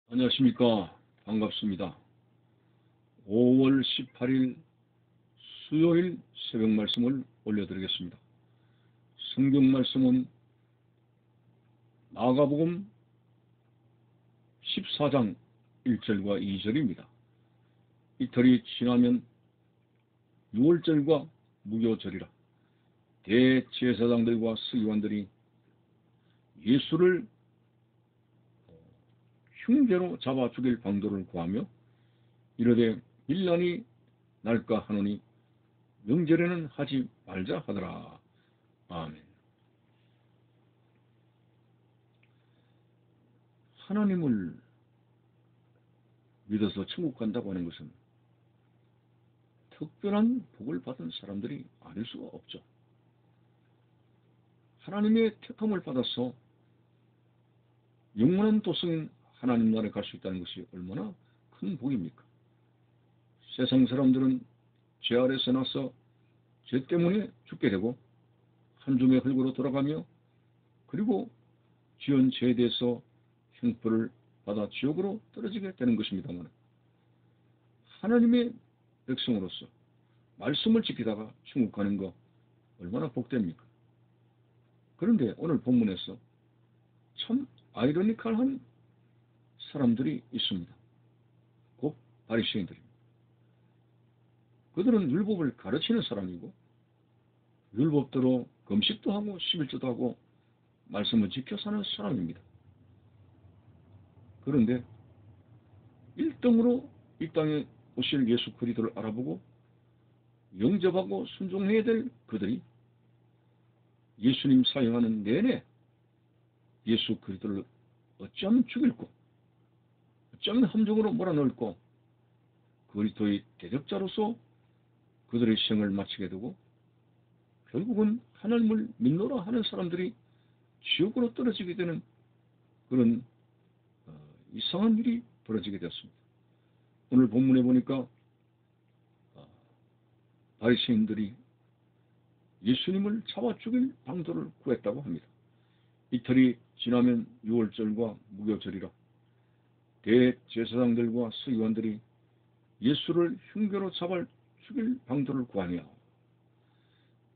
안녕하십니까. 반갑습니다. 5월 18일 수요일 새벽 말씀을 올려드리겠습니다. 성경 말씀은 마가복음 14장 1절과 2절입니다. 이틀이 지나면 6월절과 무교절이라 대제사장들과 서기관들이 예수를 흉계로 잡아 죽일 방도를 구하며 이르되 밀란이 날까 하노니 명절에는 하지 말자 하더라. 아멘. 하나님을 믿어서 천국 간다고 하는 것은 특별한 복을 받은 사람들이 아닐 수가 없죠. 하나님의 택함을 받아서 영원한 도성인 하나님 나라에 갈 수 있다는 것이 얼마나 큰 복입니까? 세상 사람들은 죄 아래서 나서 죄 때문에 죽게 되고 한 줌의 흙으로 돌아가며 그리고 지은 죄에 대해서 형벌을 받아 지옥으로 떨어지게 되는 것입니다만, 하나님의 백성으로서 말씀을 지키다가 천국 가는 거 얼마나 복됩니까? 그런데 오늘 본문에서 참 아이러니컬한 사람들이 있습니다. 곧 바리새인들입니다. 그들은 율법을 가르치는 사람이고 율법대로 금식도 하고 11조도 하고 말씀을 지켜 사는 사람입니다. 그런데 1등으로 이 땅에 오실 예수 그리스도를 알아보고 영접하고 순종해야 될 그들이 예수님 사용하는 내내 예수 그리스도를 어찌하면 죽일고 어찌하면 함정으로 몰아넣을고 그리스도의 대적자로서 그들의 생을 마치게 되고 결국은 하나님을 믿노라 하는 사람들이 지옥으로 떨어지게 되는 그런 이상한 일이 벌어지게 되었습니다. 오늘 본문에 보니까 바리새인들이 예수님을 잡아 죽일 방도를 구했다고 합니다. 이틀이 지나면 6월절과 무교절이라 대제사장들과 서기관들이 예수를 흉계로 잡아 죽일 방도를 구하냐.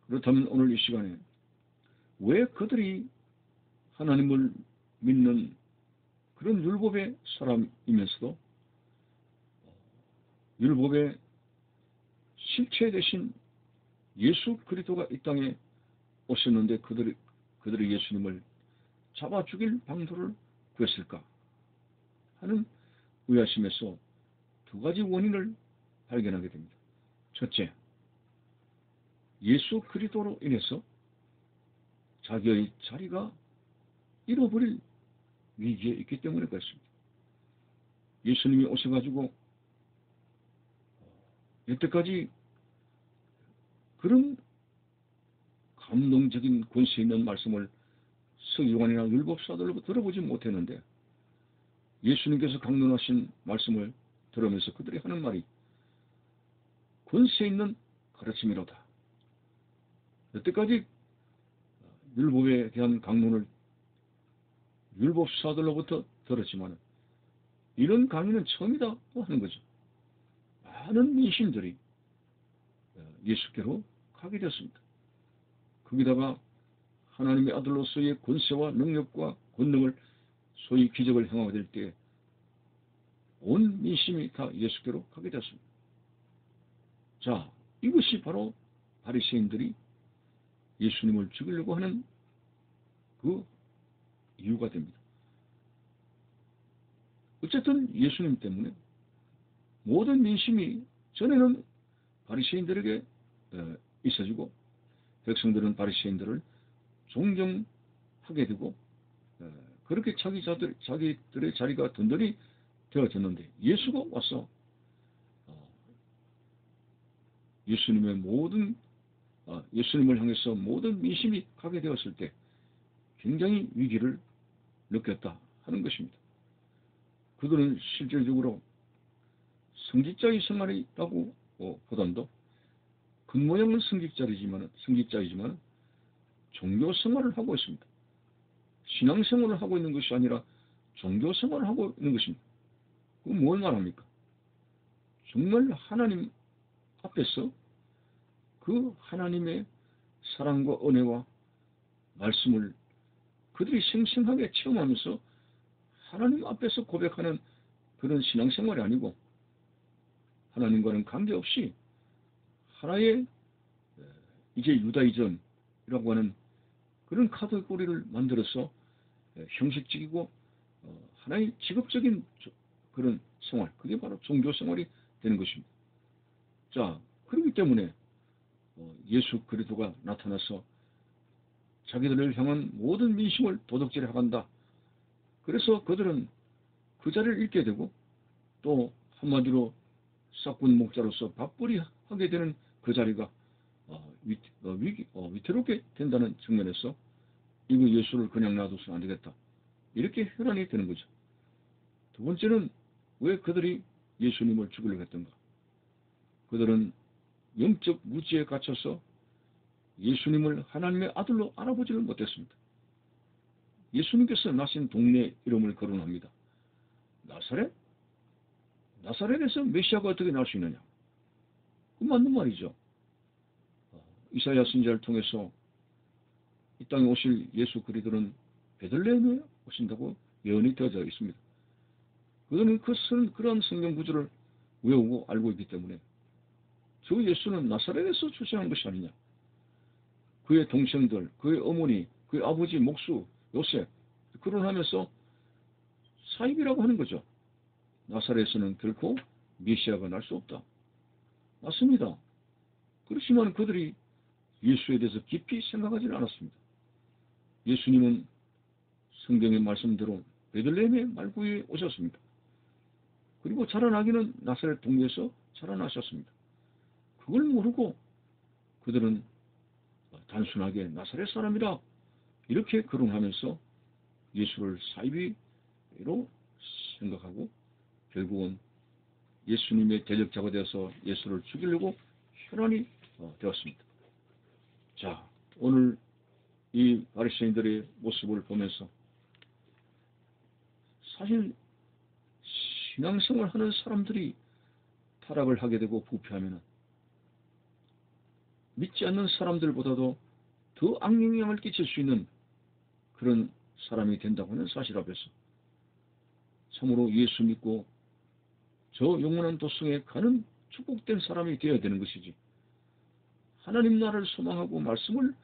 그렇다면 오늘 이 시간에 왜 그들이 하나님을 믿는 그런 율법의 사람이면서도 율법의 실체 대신 예수 그리스도가 이 땅에 오셨는데 그들이 예수님을 잡아 죽일 방도를 구했을까 하는 의아심에서 두 가지 원인을 발견하게 됩니다. 첫째, 예수 그리스도로 인해서 자기의 자리가 잃어버릴 위기에 있기 때문에 그렇습니다. 예수님이 오셔가지고 여태까지 그런 감동적인 권세 있는 말씀을 서기관이나 율법사들로부터 들어보지 못했는데 예수님께서 강론하신 말씀을 들으면서 그들이 하는 말이 권세 있는 가르침이로다. 여태까지 율법에 대한 강론을 율법사들로부터 들었지만 이런 강의는 처음이다 하는 거죠. 많은 민심들이 예수께로 가게 되었습니다. 거기다가 하나님의 아들로서의 권세와 능력과 권능을 소위 기적을 행하게 될 때 온 민심이 다 예수께로 가게 되었습니다. 자, 이것이 바로 바리새인들이 예수님을 죽이려고 하는 그 이유가 됩니다. 어쨌든 예수님 때문에 모든 민심이 전에는 바리새인들에게 있어지고 백성들은 바리새인들을 존경하게 되고 그렇게 자기들의 자리가 든든히 되어졌는데 예수가 와서 예수님을 향해서 모든 민심이 가게 되었을 때 굉장히 위기를 느꼈다 하는 것입니다. 그들은 실질적으로 성직자의 생활이라고 보단도 겉모양은 성직자이지만 종교 생활을 하고 있습니다. 신앙생활을 하고 있는 것이 아니라 종교 생활을 하고 있는 것입니다. 그건 뭘 말합니까? 정말 하나님 앞에서 그 하나님의 사랑과 은혜와 말씀을 그들이 생생하게 체험하면서 하나님 앞에서 고백하는 그런 신앙생활이 아니고 하나님과는 관계없이 하나의 이제 유다이즘이라고 하는 그런 카테고리를 만들어서 형식적이고 하나의 직업적인 그런 생활, 그게 바로 종교 생활이 되는 것입니다. 자, 그렇기 때문에 예수 그리스도가 나타나서 자기들을 향한 모든 민심을 도덕질해간다. 그래서 그들은 그 자리를 잃게 되고 또 한마디로 싹군 목자로서 밥벌이 하게 되는 그 자리가 위태롭게 된다는 측면에서 이거 예수를 그냥 놔둬서는 안 되겠다. 이렇게 혈안이 되는 거죠. 두 번째는 왜 그들이 예수님을 죽이려고 했던가? 그들은 영적 무지에 갇혀서 예수님을 하나님의 아들로 알아보지를 못했습니다. 예수님께서 나신 동네 이름을 거론합니다. 나사렛? 나사렛에서 메시아가 어떻게 날 수 있느냐? 그 맞는 말이죠. 이사야 선지자를 통해서 이 땅에 오실 예수 그리스도는 베들레헴에 오신다고 예언이 되어져 있습니다. 그들은 그러한 성경 구절을 외우고 알고 있기 때문에 저 예수는 나사렛에서 출생한 것이 아니냐. 그의 동생들, 그의 어머니, 그의 아버지 목수 요셉 거론하면서 사입이라고 하는 거죠. 나사렛에서는 결코 메시아가 날 수 없다. 맞습니다. 그렇지만 그들이 예수에 대해서 깊이 생각하지는 않았습니다. 예수님은 성경의 말씀대로 베들레헴의 말구에 오셨습니다. 그리고 자라나기는 나사렛 동네에서 자라나셨습니다. 그걸 모르고 그들은 단순하게 나사렛 사람이라 이렇게 거론하면서 예수를 사이비로 생각하고 결국은 예수님의 대적자가 되어서 예수를 죽이려고 혈안이 되었습니다. 자, 오늘 이 바리새인들의 모습을 보면서 사실 신앙생활 하는 사람들이 타락을 하게 되고 부패하면 믿지 않는 사람들보다도 더 악영향을 끼칠 수 있는 그런 사람이 된다고 하는 사실 앞에서 참으로 예수 믿고 저 영원한 도성에 가는 축복된 사람이 되어야 되는 것이지. 하나님 나라를 소망하고 말씀을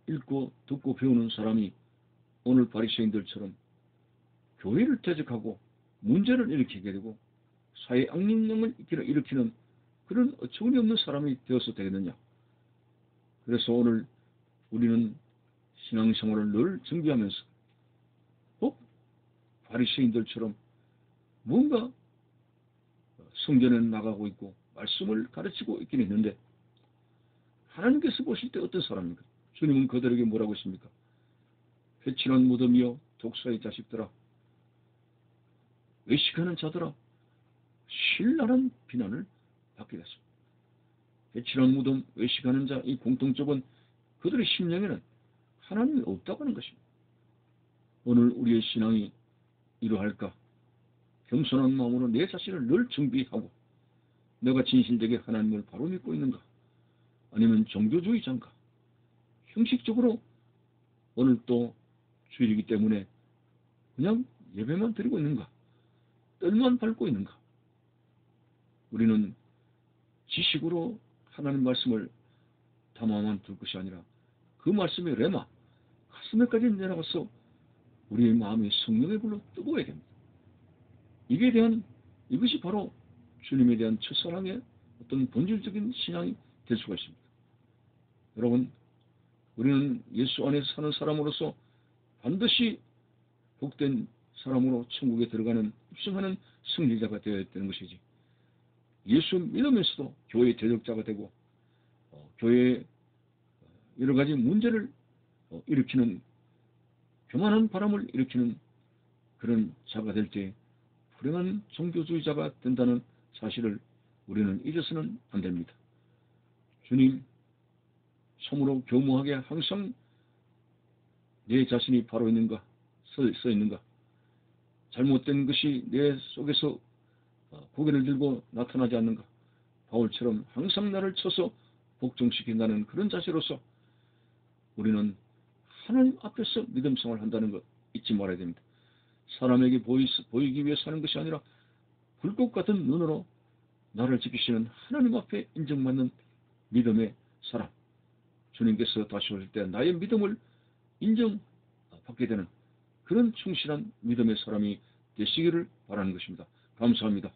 읽고 듣고 배우는 사람이 오늘 바리새인들처럼 교회를 퇴직하고 문제를 일으키게 되고 사회 악영향을 일으키는 그런 어처구니 없는 사람이 되어서 되겠느냐. 그래서 오늘 우리는 신앙생활을 늘 준비하면서 바리새인들처럼 뭔가 성전에 나가고 있고 말씀을 가르치고 있긴 있는데 하나님께서 보실 때 어떤 사람입니까? 주님은 그들에게 뭐라고 했습니까? 회칠한 무덤이여 독사의 자식들아, 외식하는 자들아, 신랄한 비난을 받게 됐습니다. 회칠한 무덤, 외식하는 자, 이 공통점은 그들의 심령에는 하나님이 없다고 하는 것입니다. 오늘 우리의 신앙이 이러할까? 겸손한 마음으로 내 자신을 늘 정비하고 내가 진실되게 하나님을 바로 믿고 있는가? 아니면 종교주의자인가? 형식적으로 오늘 또 주일이기 때문에 그냥 예배만 드리고 있는가? 떨만 밟고 있는가? 우리는 지식으로 하나님 말씀을 담아만 둘 것이 아니라 그 말씀의 레마, 가슴에까지 내려가서 우리의 마음이 성령의 불로 뜨거워야 됩니다. 이것이 바로 주님에 대한 첫사랑의 어떤 본질적인 신앙이 될 수가 있습니다. 여러분, 우리는 예수 안에 사는 사람으로서 반드시 복된 사람으로 천국에 들어가는 입성하는 승리자가 되어야 되는 것이지. 예수 믿으면서도 교회의 대적자가 되고 교회에 여러 가지 문제를 일으키는 교만한 바람을 일으키는 그런 자가 될 때 불행한 종교주의자가 된다는 사실을 우리는 잊어서는 안 됩니다. 주님, 참으로 교묘하게 항상 내 자신이 바로 있는가, 서 있는가, 잘못된 것이 내 속에서 고개를 들고 나타나지 않는가? 바울처럼 항상 나를 쳐서 복종시킨다는 그런 자세로서 우리는 하나님 앞에서 믿음 생활을 한다는 것 잊지 말아야 됩니다. 사람에게 보이기 위해 사는 것이 아니라 불꽃 같은 눈으로 나를 지키시는 하나님 앞에 인정받는 믿음의 사람. 주님께서 다시 오실 때 나의 믿음을 인정받게 되는 그런 충실한 믿음의 사람이 되시기를 바라는 것입니다. 감사합니다.